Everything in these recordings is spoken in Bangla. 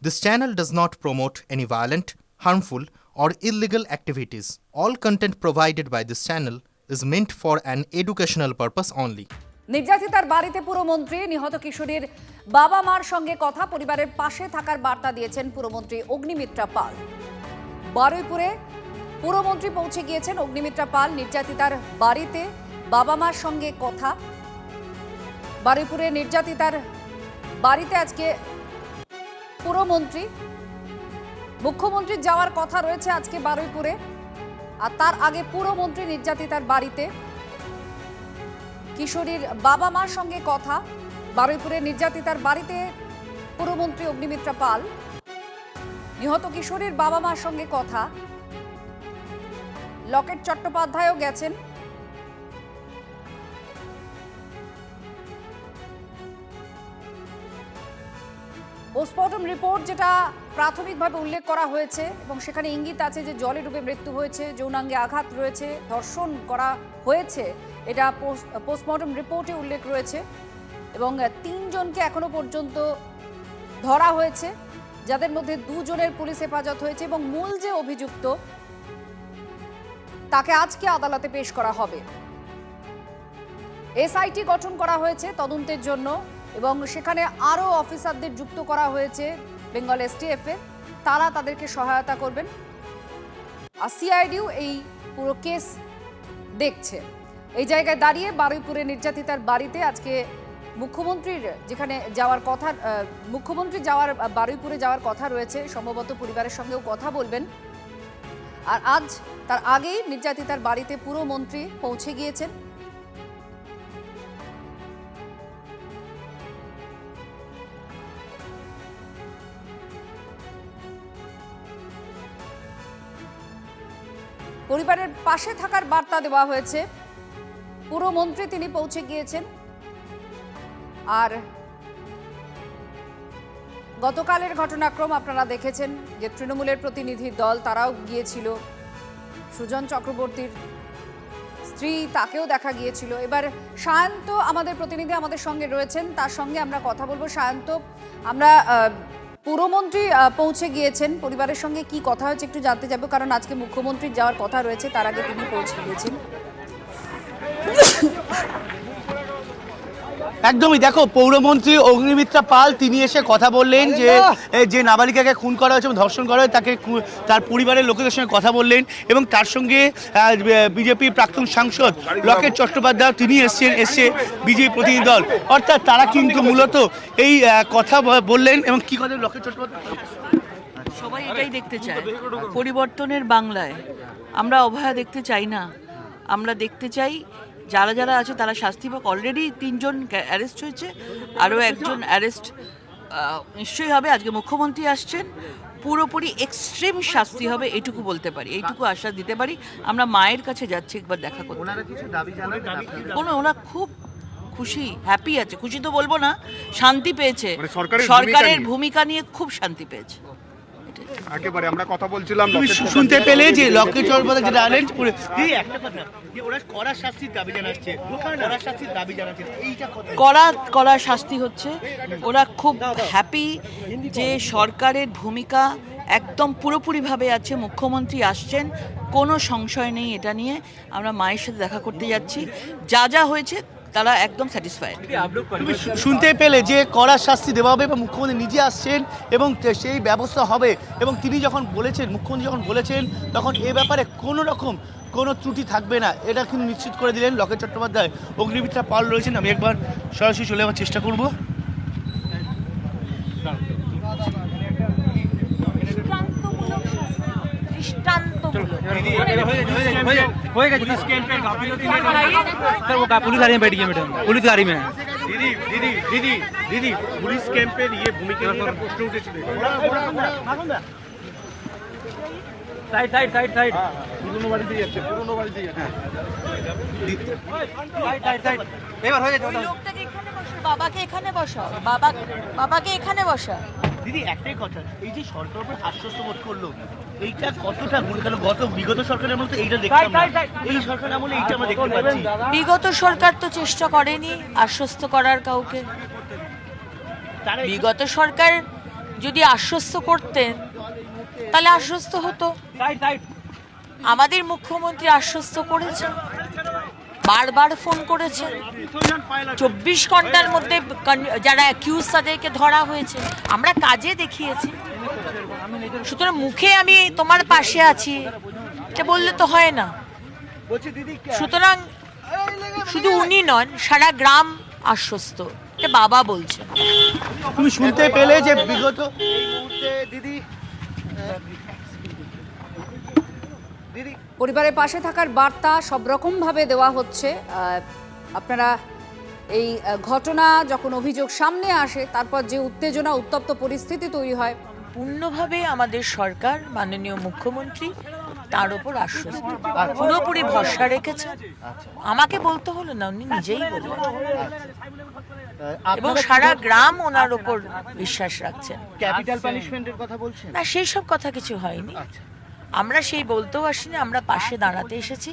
This channel does not promote any violent, harmful, or illegal activities. All content provided by this channel is meant for an educational purpose only. নির্যাতিতার বাড়িতে পুরমন্ত্রী, নিহত কিশোরীর বাবা মার সঙ্গে কথা, পরিবারের পাশে থাকার বার্তা দিয়েছেন পুরমন্ত্রী অগ্নিমিত্রা পাল। বারুইপুরে পুরমন্ত্রী পৌঁছে গিয়েছেন অগ্নিমিত্রা পাল। নির্যাতিতার বাড়িতে বাবা মার সঙ্গে কথা। বারুইপুরে নির্যাতিতার বাড়িতে আজকে পুরমন্ত্রী, মুখ্যমন্ত্রীর যাওয়ার কথা রয়েছে আজকে বারুইপুরে, আর তার আগে পুরমন্ত্রী নির্যাতিতার বাড়িতে কিশোরীর বাবা মার সঙ্গে কথা। বারুইপুরে নির্যাতিতার বাড়িতে পুরমন্ত্রী অগ্নিমিত্রা পাল, নিহত কিশোরীর বাবা মার সঙ্গে কথা। লকেট চট্টোপাধ্যায়ও গেছেন। পোস্টমর্টম রিপোর্ট যেটা প্রাথমিকভাবে উল্লেখ করা হয়েছে এবং সেখানে ইঙ্গিত আছে যে জলে ডুবে মৃত্যু হয়েছে, যৌনাঙ্গে আঘাত রয়েছে, ধর্ষণ করা হয়েছে, এটা পোস্টমর্টম রিপোর্টে উল্লেখ রয়েছে। এবং 3 জনকে এখনো পর্যন্ত ধরা হয়েছে, যাদের মধ্যে 2 জনের পুলিশ হেফাজত হয়েছে এবং মূল যে অভিযুক্ত তাকে আজকে আদালতে পেশ করা হবে। এসআইটি গঠন করা হয়েছে তদন্তের জন্য এবং সেখানে আরও অফিসারদের যুক্ত করা হয়েছে বেঙ্গল এসটিএফ এর, তারা তাদেরকে সহায়তা করবেন। আর সিআইডিও এই পুরো কেস দেখছে। এই জায়গায় দাঁড়িয়ে বারুইপুরে নির্যাতিতার বাড়িতে আজকে মুখ্যমন্ত্রীর যেখানে যাওয়ার কথা, মুখ্যমন্ত্রী বারুইপুরে যাওয়ার কথা রয়েছে, সম্ভবত পরিবারের সঙ্গেও কথা বলবেন। আর আজ তার আগেই নির্যাতিতার বাড়িতে পুরমন্ত্রী পৌঁছে গিয়েছেন। পরিবারের পাশে থাকার বার্তা দেওয়া হয়েছে। পুরমন্ত্রী তিনি পৌঁছে গিয়েছেন। আর গতকালের ঘটনাক্রম আপনারা দেখেছেন যে তৃণমূলের প্রতিনিধি দল তারাও গিয়েছিল, সুজন চক্রবর্তীর স্ত্রী তাকেও দেখা গিয়েছিল। এবার সায়ন্ত আমাদের প্রতিনিধি আমাদের সঙ্গে রয়েছেন, তার সঙ্গে আমরা কথা বলবো। সায়ন্ত, আমরা পুরমন্ত্রী পৌঁছে গিয়েছেন, পরিবারের সঙ্গে কি কথা হয়েছে একটু জানতে যাবো, কারণ আজকে মুখ্যমন্ত্রীর যাওয়ার কথা রয়েছে, তার আগে তিনি পৌঁছে গিয়েছেন। একদমই, দেখো পৌরমন্ত্রী অগ্নিমিত্রা পাল তিনি এসে কথা বললেন যে নাবালিকাকে খুন করা হয়েছে এবং ধর্ষণ করা হয়েছে, তাকে তার পরিবারের লোকেদের সঙ্গে কথা বললেন এবং তার সঙ্গে বিজেপির প্রাক্তন সাংসদ লকেট চট্টোপাধ্যায় তিনি এসছে বিজেপি প্রতিনিধি দল, অর্থাৎ তারা কিন্তু মূলত এই কথা বললেন। এবং কি কথা লকেট চট্টোপাধ্যায়? সবাই এটাই দেখতে চায়, পরিবর্তনের বাংলায়। আমরা অভয়া দেখতে চাই না, আমরা দেখতে চাই যারা যারা আছে তারা শাস্তি পাক। অলরেডি 3 জন অ্যারেস্ট হয়েছে, আরও 1 জন অ্যারেস্ট নিশ্চয়ই হবে। আজকে মুখ্যমন্ত্রী আসছেন, পুরোপুরি এক্সট্রিম শাস্তি হবে এটুকু বলতে পারি, এইটুকু আশ্বাস দিতে পারি। আমরা মায়ের কাছে যাচ্ছি একবার দেখা করতে। ওরা খুব খুশি, হ্যাপি আছে, খুশি তো বলবো না, শান্তি পেয়েছে, সরকারের ভূমিকা নিয়ে খুব শান্তি পেয়েছে। একেবারে আমরা কথা বলছিলাম, তুমি শুনতে পেলে যে লকেট চট্টোপাধ্যায় যেটা আলেন, একটা কথা যে ওরা কড়া শাস্তির দাবি জানাচ্ছে, কড়া শাস্তির দাবি জানাচ্ছে, এইটা কড়া শাস্তি হচ্ছে। ওরা খুব হ্যাপি যে সরকারের ভূমিকা একদম পুরোপুরিভাবে আছে, মুখ্যমন্ত্রী আসছেন, কোনো সংশয় নেই এটা নিয়ে। আমরা মায়ের সাথে দেখা করতে যাচ্ছি, যা হয়েছে তারা একদম স্যাটিসফাইড। তুমি শুনতে পেলে যে কড়া শাস্তি দেওয়া হবে এবং মুখ্যমন্ত্রী নিজে আসছেন এবং সেই ব্যবস্থা হবে। এবং তিনি যখন বলেছেন, মুখ্যমন্ত্রী যখন বলেছেন, তখন এ ব্যাপারে কোনো ত্রুটি থাকবে না, এটা কিন্তু নিশ্চিত করে দিলেন লকেট চট্টোপাধ্যায়। অগ্নিমিত্রা পাল রয়েছেন, আমি একবার সরাসরি চলে যাওয়ার চেষ্টা করব। पुलिस गाड़ी में बैठ गई मैडम, पुलिस गाड़ी में। दीदी पुलिस कैंपेन ये भूमिका प्रश्न उठेছিল। साइड পুরনো বাড়িতে যাচ্ছে, পুরনো বাড়িতে যাচ্ছে। साइड এবার হয়ে গেছে। বাবাকে এখানে বসাও, বাবাকে এখানে বসা। দিদি একটাই কথা, এই যে সরকার উপর আশ্বস্ত বোধ করলো, এইটা কতটা ভুল? কারণ বিগত সরকারের আমলে তো এইটা দেখতাম না, এই সরকার আমলে এইটা আমরা দেখতে পাচ্ছি। বিগত সরকার তো চেষ্টা করেনি আশ্বস্ত করার কাউকে। বিগত সরকার যদি আশ্বস্ত করতেন তাহলে আশ্বস্ত হতো। আমাদের মুখ্যমন্ত্রী আশ্বস্ত করেছেন, বারবার ফোন করেছেন, 24 ঘন্টার মধ্যে যারা অ্যাকিউজ তাদেরকে ধরা হয়েছে, আমরা কাজে দেখিয়েছি। সুতরাং মুখে আমি তোমার পাশে আছি এটা বললে তো হয় না। সুতরাং শুধু উনি নন, সারা গ্রাম আশ্বস্ত, এটা বাবা বলছেন। তুমি শুনতে পেলে যে বিগত এই মুহূর্তে দিদি পরিবারের পাশে থাকার বার্তা সব রকমভাবে দেওয়া হচ্ছে। আপনারা এই ঘটনা যখন অভিযোগ সামনে আসে তারপর যে উত্তেজনা উত্তপ্ত পরিস্থিতি তৈরি হয়, পূর্ণভাবে আমাদের সরকার, মাননীয় মুখ্যমন্ত্রী তার উপর আশ্বস্ত, পুরোপুরি ভরসা রেখেছে। আমাকে বলতে হলো না, উনি নিজেই বললেন, এবং সারা গ্রাম ওনার উপর বিশ্বাস রাখছেন। ক্যাপিটাল পানিশমেন্টের কথা বলছেন না, সেই সব কথা কিছু হয়নি। আমরা সেই বলতেও আসিনি, আমরা পাশে দাঁড়াতে এসেছি।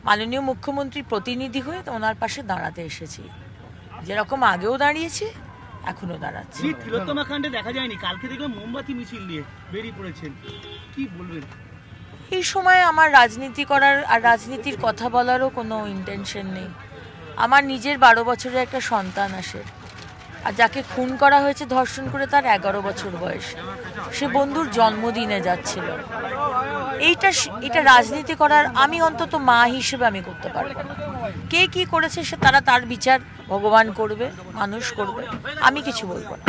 মাননীয় মুখ্যমন্ত্রী প্রতিনিধি হয়ে ওনার পাশে দাঁড়াতে এসেছি, যেরকম আগেও দাঁড়িয়েছি এখনো দাঁড়াচ্ছি। তিলোত্তমা কাণ্ডে দেখা যায়নি, কালকে দেখলাম মোমবাতি মিছিল নিয়ে বেরিয়ে পড়েছেন, কি বলবেন? এই সময় আমার রাজনীতি করার আর রাজনীতির কথা বলারও কোনো ইন্টেনশন নেই। আমার নিজের 12 বছরের একটা সন্তান আসে, আর যাকে খুন করা হয়েছে ধর্ষণ করে তার 11 বছর বয়স, সে বন্ধুর জন্মদিনে যাচ্ছিল। এটা রাজনীতি করার, আমি অন্তত মা হিসেবে আমি করতে পারবো না। কে কি করেছে সে তার বিচার ভগবান করবে, মানুষ করবে, আমি কিছু বলবো না।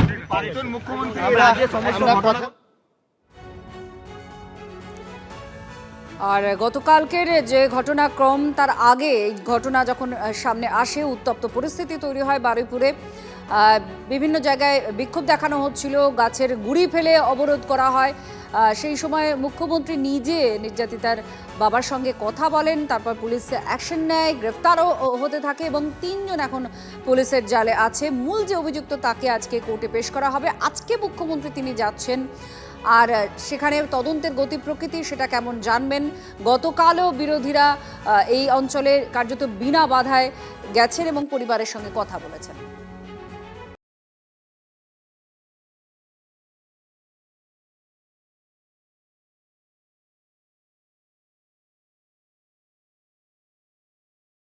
আর গতকালকের যে ঘটনাক্রম, তার আগে এই ঘটনা যখন সামনে আসে, উত্তপ্ত পরিস্থিতি তৈরি হয় বারুইপুরে। বিভিন্ন জায়গায় বিক্ষোভ দেখানো হচ্ছিল, গাছের গুঁড়ি ফেলে অবরোধ করা হয়। সেই সময় মুখ্যমন্ত্রী নিজে নির্যাতিতার বাবার সঙ্গে কথা বলেন, তারপর পুলিশ অ্যাকশন নেয়, গ্রেফতারও হতে থাকে এবং 3 জন এখন পুলিশের জালে আছে। মূল যে অভিযুক্ত তাকে আজকে কোর্টে পেশ করা হবে। আজকে মুখ্যমন্ত্রী তিনি যাচ্ছেন, আর সেখানে তদন্তের গতি প্রকৃতি সেটা কেমন জানবেন। গতকালও বিরোধীরা এই অঞ্চলে কার্যত বিনা বাধায় গেছেন এবং পরিবারের সঙ্গে কথা বলেছেন।